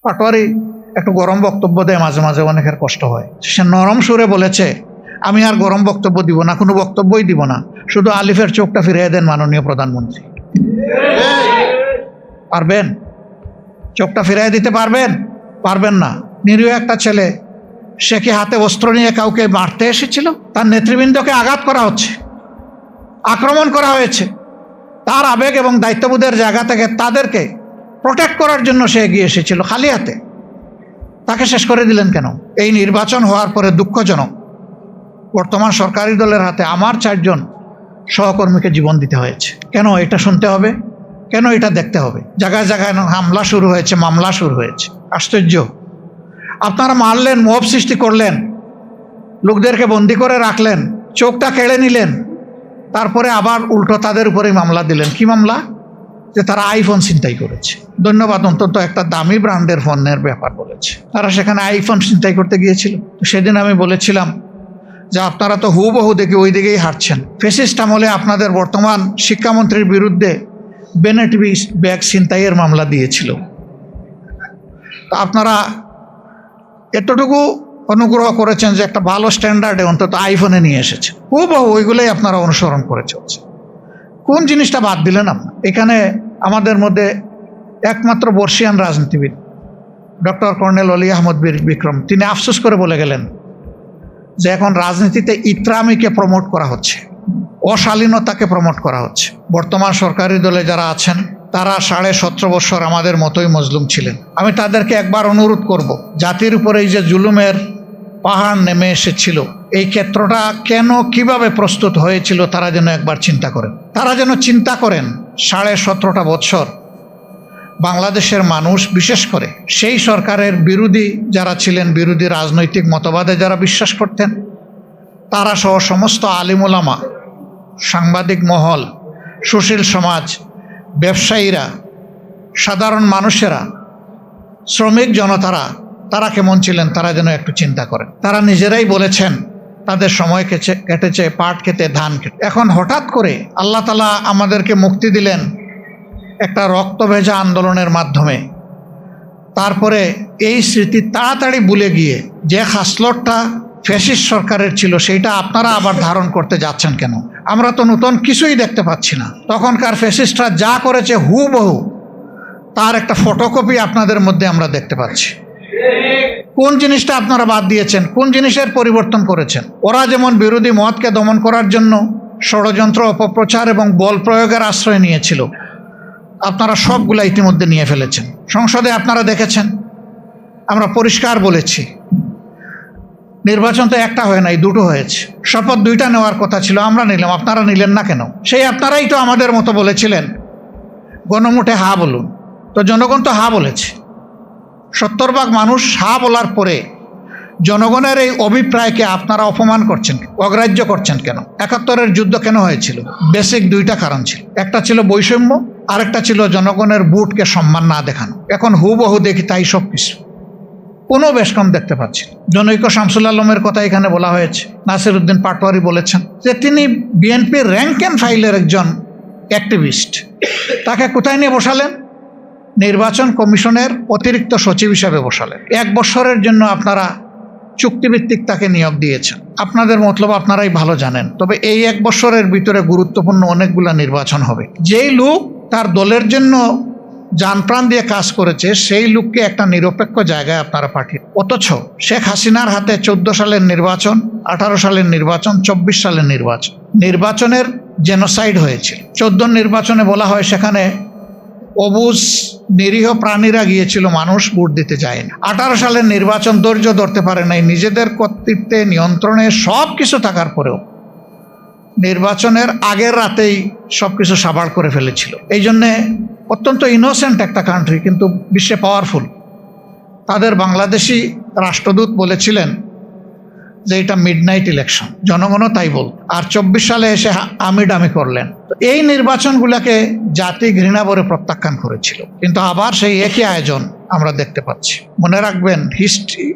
পাটোয়ারি একটু গরম বক্তব্য দেয়, মাঝে মাঝে অনেকের কষ্ট হয়। সে নরম সুরে বলেছে, আমি আর গরম বক্তব্য দিব না, কোনো বক্তব্যই দিব না, শুধু আলিফের চোখটা ফিরিয়ে দেন মাননীয় প্রধানমন্ত্রী। পারবেন? চোখটা ফিরিয়ে দিতে পারবেন? পারবেন না। নিরীহ একটা ছেলে, সে কি হাতে অস্ত্র নিয়ে কাউকে মারতে এসেছিল? তার নেতৃবৃন্দকে আঘাত করা হচ্ছে, আক্রমণ করা হয়েছে। তার আবেগ এবং দায়িত্ববোধের জায়গা থেকে তাদেরকে প্রোটেক্ট করার জন্য সে এগিয়ে এসেছিল খালি হাতে। তাকে শেষ করে দিলেন কেন? এই নির্বাচন হওয়ার পরে দুঃখজনক, বর্তমান সরকারি দলের হাতে আমার 4 জন সহকর্মীকে জীবন দিতে হয়েছে। কেন এটা শুনতে হবে? কেন এটা দেখতে হবে? জায়গায় জায়গায় হামলা শুরু হয়েছে, মামলা শুরু হয়েছে। আশ্চর্য! আপনারা মারলেন, মব সৃষ্টি করলেন, লোকদেরকে বন্দি করে রাখলেন, চোখটা কেড়ে নিলেন, তারপরে আবার উল্টো তাদের উপরেই মামলা দিলেন। কি মামলা? যে তারা আইফোন ছিনতাই করেছে। ধন্যবাদ, অন্তত একটা দামি ব্র্যান্ডের ফোনের ব্যাপার বলেছে। তারা সেখানে আইফোন ছিনতাই করতে গিয়েছিল। সেদিন আমি বলেছিলাম যে আপনারা তো হুবহু দেখে ওই দিকেই হাঁটছেন। ফ্যাসিস্ট আমলে আপনাদের বর্তমান শিক্ষামন্ত্রীর বিরুদ্ধে বেনেট ব্যাগ ছিনতাইয়ের মামলা দিয়েছিল। তা আপনারা এতটুকু অনুগ্রহ করেছেন যে একটা ভালো স্ট্যান্ডার্ডে অন্তত আইফোনে নিয়ে এসেছে, হুবহু ওইগুলোই আপনারা অনুসরণ করে চলছে। কোন জিনিসটা বাদ দিলেন আপনার? এখানে আমাদের মধ্যে একমাত্র বর্ষিয়ান রাজনীতিবিদ ডক্টর কর্নেল অলি আহমদ বিক্রম, তিনি আফসোস করে বলে গেলেন যে এখন রাজনীতিতে ইকরামিকে প্রমোট করা হচ্ছে, অশালীনতাকে প্রমোট করা হচ্ছে। বর্তমান সরকারি দলে যারা আছেন তারা 17.5 বছর আমাদের মতোই মজলুম ছিলেন। আমি তাদেরকে একবার অনুরোধ করব, জাতির উপরে এই যে জুলুমের পাহাড় নেমে এসেছিল, এই ক্ষেত্রটা কেন কিভাবে প্রস্তুত হয়েছিল তারা যেন একবার চিন্তা করেন। তারা যেন চিন্তা করেন 17.5 বছর বাংলাদেশের মানুষ, বিশেষ করে সেই সরকারের বিরোধী যারা ছিলেন, বিরোধী রাজনৈতিক মতবাদে যারা বিশ্বাস করতেন, তারা সহ সমস্ত আলিম ওলামা, সাংবাদিক মহল, সুশীল সমাজ, ব্যবসায়ীরা, সাধারণ মানুষেরা, শ্রমিক জনতারা, তারা কেমন ছিলেন তারা যেন একটু চিন্তা করেন। তারা নিজেরাই বলেছেন তাদের সময় কেটেছে পাট খেতে, ধান খেতে। এখন হঠাৎ করে আল্লাহ তাআলা আমাদেরকে মুক্তি দিলেন একটা রক্তভেজা আন্দোলনের মাধ্যমে। তারপরে এই স্মৃতি তাড়াতাড়ি ভুলে গিয়ে যে খাসলতটা ফ্যাসিস্ট সরকারের ছিল সেইটা আপনারা আবার ধারণ করতে যাচ্ছেন কেন? আমরা তো নতুন কিছুই দেখতে পাচ্ছি না। তখনকার ফ্যাসিস্টরা যা করেছে হুবহু তার একটা ফটোকপি আপনাদের মধ্যে আমরা দেখতে পাচ্ছি। কোন জিনিসটা আপনারা বাদ দিয়েছেন? কোন জিনিসের পরিবর্তন করেছেন? ওরা যেমন বিরোধী মতকে দমন করার জন্য ষড়যন্ত্র, অপপ্রচার এবং বল প্রয়োগের আশ্রয় নিয়েছিল, আপনারা সবগুলা ইতিমধ্যে নিয়ে ফেলেছেন। সংসদে আপনারা দেখেছেন, আমরা পরিষ্কার বলেছি, নির্বাচন তো একটা হয় নাই, 2টো হয়েছে। শপথ 2টা নেওয়ার কথা ছিল, আমরা নিলাম, আপনারা নিলেন না কেন? সেই আপনারাই তো আমাদের মতো বলেছিলেন গণমুঠে হা বলুন, তো জনগণ তো হা বলেছে। 70 ভাগ মানুষ হা বলার পরে জনগণের এই অভিপ্রায়কে আপনারা অপমান করছেন, অগ্রাহ্য করছেন কেন? 71-এর যুদ্ধ কেন হয়েছিল? বেসিক 2টা কারণ ছিল। একটা ছিল বৈষম্য, আরেকটা ছিল জনগণের ভোটকে সম্মান না দেখানো। এখন হুবহু দেখি তাই সব কিছু, কোনো বেশ কম দেখতে পাচ্ছি। জনৈক শামসুল আলমের কথা এখানে বলা হয়েছে। নাসির উদ্দিন পাটোয়ারি বলেছেন যে তিনি বিএনপির র্যাঙ্ক অ্যান্ড ফাইলের একজন অ্যাক্টিভিস্ট। তাকে কোথায় নিয়ে বসালেন? নির্বাচন কমিশনের অতিরিক্ত সচিব হিসাবে বসালেন। 1 বছরের জন্য আপনারা চুক্তিভিত্তিক তাকে নিয়োগ দিয়েছেন। আপনাদের মতলব আপনারাই ভালো জানেন। তবে এই 1 বছরের ভিতরে গুরুত্বপূর্ণ অনেকগুলো নির্বাচন হবে। যেই লোক তার দলের জন্য জানপ্রাণ দিয়ে কাজ করেছে সেই লোককে একটা নিরপেক্ষ জায়গায় আপনারা পাঠিয়ে, অথচ শেখ হাসিনার হাতে 14 সালের নির্বাচন, 18 সালের নির্বাচন, 24 সালের নির্বাচনের জেনোসাইড হয়েছিল। 14 নির্বাচনে বলা হয় সেখানে অবুজ নিরীহ প্রাণীরা গিয়েছিল, মানুষ ভোট দিতে যায় না। 18 সালের নির্বাচন ধৈর্য ধরতে পারে নাই, নিজেদের কর্তৃত্বে নিয়ন্ত্রণে সব কিছু থাকার পরেও নির্বাচনের আগের রাতেই সব কিছু সাবাড় করে ফেলেছিল। এই জন্যে অত্যন্ত ইনোসেন্ট একটা কান্ট্রি, কিন্তু বিশ্বে পাওয়ারফুল। তাদের বাংলাদেশি রাষ্ট্রদূত বলেছিলেন যে এটা মিডনাইট ইলেকশন, জনগণও তাই বল। আর 24 সালে এসে আমিডামি করলেন। এই নির্বাচনগুলোকে জাতি ঘৃণা ভরে প্রত্যাখ্যান করেছিল, কিন্তু আবার সেই একই আয়োজন আমরা দেখতে পাচ্ছি। মনে রাখবেন, হিস্ট্রি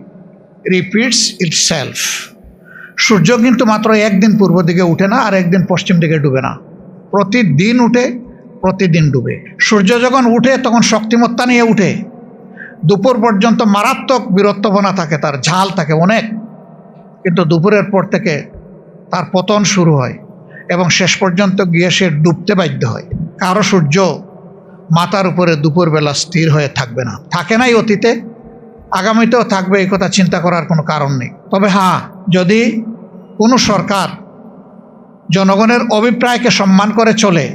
রিপিটস ইটসেলফ। সূর্য কিন্তু মাত্র একদিন পূর্ব দিকে উঠে না আর একদিন পশ্চিম দিকে ডুবে না, প্রতিদিন উঠে, প্রতিদিন ডুবে। সূর্য যখন উঠে তখন শক্তিমত্তা নিয়ে উঠে, দুপুর পর্যন্ত মারাত্মক বীরত্বপনা থাকে, তার ঝাল থাকে অনেক, কিন্তু দুপুরের পর থেকে তার পতন শুরু হয় এবং শেষ পর্যন্ত গিয়ে সে ডুবতে বাধ্য হয়। কারো সূর্য মাথার উপরে দুপুরবেলা স্থির হয়ে থাকবে না, থাকে নাই অতীতে, আগামীতেও থাকবে, এই কথা চিন্তা করার কোনো কারণ নেই। তবে হ্যাঁ, যদি কোনো সরকার জনগণের অভিপ্রায়কে সম্মান করে চলে,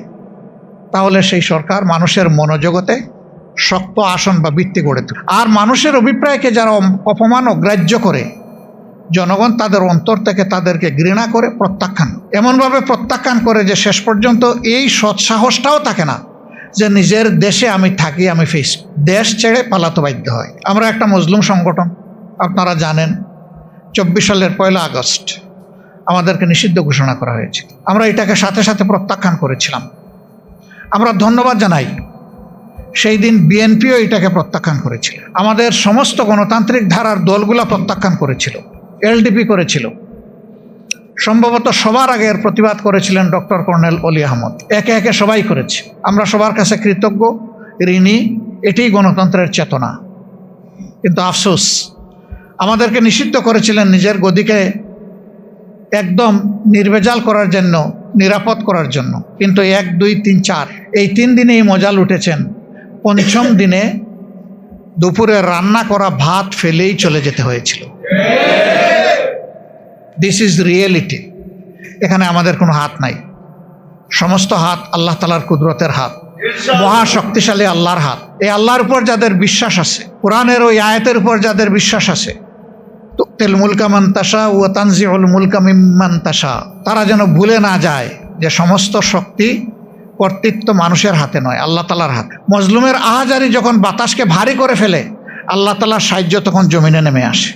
তাহলে সেই সরকার মানুষের মনোজগতে শক্ত আসন বা ভিত্তি গড়ে তোলে। আর মানুষের অভিপ্রায়কে যারা অপমান অগ্রাহ্য করে, জনগণ তাদের অন্তর থেকে তাদেরকে ঘৃণা করে প্রত্যাখ্যান, এমনভাবে প্রত্যাখ্যান করে যে শেষ পর্যন্ত এই সৎসাহসটাও থাকে না যে নিজের দেশে আমি থাকি, আমি ফেস, দেশ ছেড়ে পালাতে বাধ্য হয়। আমরা একটা মজলুম সংগঠন, আপনারা জানেন 24 সালের 1 আগস্ট আমাদেরকে নিষিদ্ধ ঘোষণা করা হয়েছিল। আমরা এটাকে সাথে সাথে প্রত্যাখ্যান করেছিলাম। আমরা ধন্যবাদ জানাই, সেই দিন বিএনপিও এটাকে প্রত্যাখ্যান করেছিল, আমাদের সমস্ত গণতান্ত্রিক ধারার দলগুলো প্রত্যাখ্যান করেছিল, এলডিপি করেছিল। সম্ভবত সবার আগে এর প্রতিবাদ করেছিলেন ডক্টর কর্নেল অলি আহমদ। একে একে সবাই করেছে। আমরা সবার কাছে কৃতজ্ঞ, ঋণী, এটাই গণতন্ত্রের চেতনা। কিন্তু আফসোস, আমাদেরকে নিষিদ্ধ করেছিলেন নিজের গদিকে একদম নির্ভেজাল করার জন্য, নিরাপদ করার জন্য। কিন্তু 1, 2, 3, 4 এই 3 দিনেই মজা লুটেছেন। 5ম দিনে দুপুরে রান্না করা ভাত ফেলেই চলে যেতে হয়েছিল। This is reality. এখানে আমাদের কোনো হাত নাই, সমস্ত হাত আল্লাহ তাআলার কুদরতের হাত, মহাশক্তিশালী আল্লাহর হাত। এই আল্লাহর উপর যাদের বিশ্বাস আছে, কোরআনের ওই আয়াতের উপর যাদের বিশ্বাস আছে, তুতিল মুলকা মান তাশা ওয়া তানজিউল মুলকা মিম্মান তাশা, তারা যেন ভুলে না যায় যে সমস্ত শক্তি, কর্তৃত্ব মানুষের হাতে নয়, আল্লাহ তাআলার হাতে। মজলুমের আহাজারি যখন বাতাসকে ভারী করে ফেলে, আল্লাহ তাআলার সাহায্য তখন জমিনে নেমে আসে।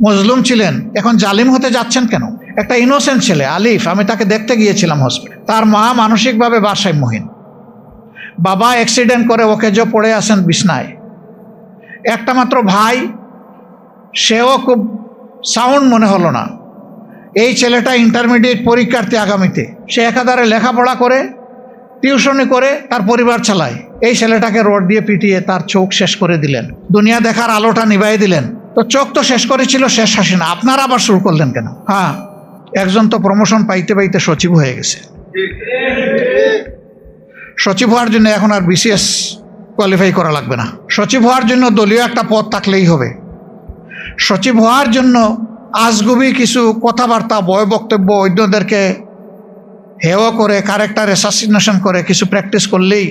মজলুম ছিলেন, এখন জালিম হতে যাচ্ছেন কেন? একটা ইনোসেন্ট ছেলে আলিফ, আমি তাকে দেখতে গিয়েছিলাম হসপিটাল। তার মা মানসিকভাবে ভারসাম্যহীন, বাবা অ্যাক্সিডেন্ট করে ওকেজো পড়ে আছেন বিছনায়, একটা মাত্র ভাই, সেও খুব সাউন্ড মনে হলো না। এই ছেলেটা ইন্টারমিডিয়েট পরীক্ষার্থী আগামীতে, সে একাধারে লেখাপড়া করে, টিউশনি করে, তার পরিবার চালায়। এই ছেলেটাকে রড দিয়ে পিটিয়ে তার চোখ শেষ করে দিলেন, দুনিয়া দেখার আলোটা নিভাই দিলেন। তো চোখ তো শেষ করেছিল, শেষ হাসি না, আপনারা আবার শুরু করলেন কেন? হ্যাঁ, একজন তো প্রমোশন পাইতে পাইতে সচিব হয়ে গেছে। সচিব হওয়ার জন্য এখন আর বিসিএস কোয়ালিফাই করা লাগবে না। সচিব হওয়ার জন্য দলীয় একটা পদ থাকলেই হবে। সচিব হওয়ার জন্য আজগুবি কিছু কথাবার্তা, বয় বক্তব্য, অন্যদেরকে হেয় করে, ক্যারেক্টার অ্যাসাসিনেশন করে কিছু প্র্যাকটিস করলেই,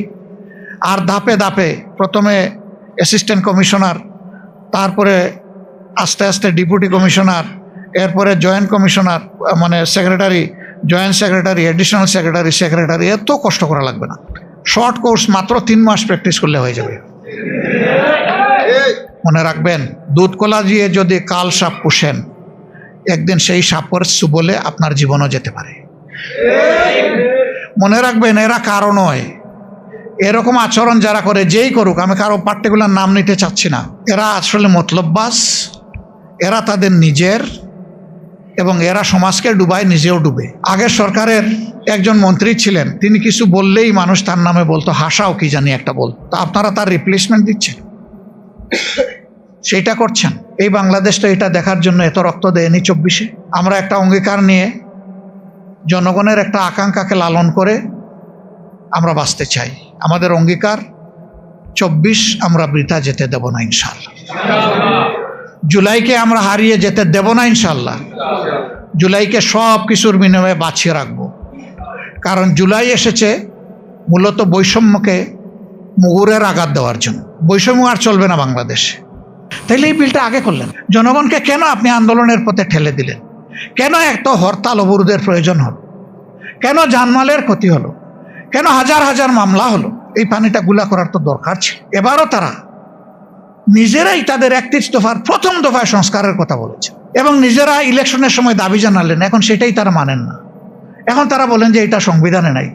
আর ধাপে ধাপে প্রথমে অ্যাসিস্ট্যান্ট কমিশনার, তারপরে আস্তে আস্তে ডেপুটি কমিশনার, এরপরে জয়েন্ট কমিশনার, মানে secretary, joint secretary, additional secretary, secretary, এত কষ্ট করা লাগবে না। শর্ট কোর্স, মাত্র 3 মাস প্র্যাকটিস করলে হয়ে যাবে। মনে রাখবেন, দুধ কলা দিয়ে যদি কাল সাপ পুষেন, একদিন সেই সাপের সুবলে আপনার জীবনও যেতে পারে। মনে রাখবেন, এরা কারো নয়। এরকম আচরণ যারা করে, যেই করুক, আমি কারো পার্টিকুলার নাম নিতে চাচ্ছি না, এরা আসলে মতলববাজ, এরা তাদের নিজের, এবং এরা সমাজকে ডুবায়, নিজেও ডুবে। আগের সরকারের একজন মন্ত্রী ছিলেন, তিনি কিছু বললেই মানুষ তার নামে বলতো হাসাও কি জানি একটা বলতো। তা আপনারা তার রিপ্লেসমেন্ট দিচ্ছেন, সেইটা করছেন। এই বাংলাদেশ তো এটা দেখার জন্য এত রক্ত দেয়নি 24-এ। আমরা একটা অঙ্গীকার নিয়ে, জনগণের একটা আকাঙ্ক্ষাকে লালন করে আমরা বাঁচতে চাই। আমাদের অঙ্গীকার 24 আমরা বৃথা যেতে দেব না ইনশাআল্লাহ। জুলাইকে আমরা হারিয়ে যেতে দেব না ইনশাআল্লাহ। জুলাইকে সব কিছুর বিনিময়ে বাঁচিয়ে রাখবো। কারণ জুলাই এসেছে মূলত বৈষম্যকে মুগুরের আঘাত দেওয়ার জন্য। বৈষম্য আর চলবে না বাংলাদেশে। তাইলে এই বিলটা আগে করলেন। জনগণকে কেন আপনি আন্দোলনের পথে ঠেলে দিলেন? কেন এত হরতাল অবরোধের প্রয়োজন হলো? কেন জানমালের ক্ষতি হলো? কেন হাজার হাজার মামলা হলো? এই পানিটা গুলা করার তো দরকার ছিল। এবারও তারা নিজেরাই তাদের 31 দফার প্রথম দফায় সংস্কারের কথা বলেছে এবং নিজেরা ইলেকশনের সময় দাবি জানালেন। এখন সেটাই তারা মানেন না। এখন তারা বলেন যে এটা সংবিধানে নাই।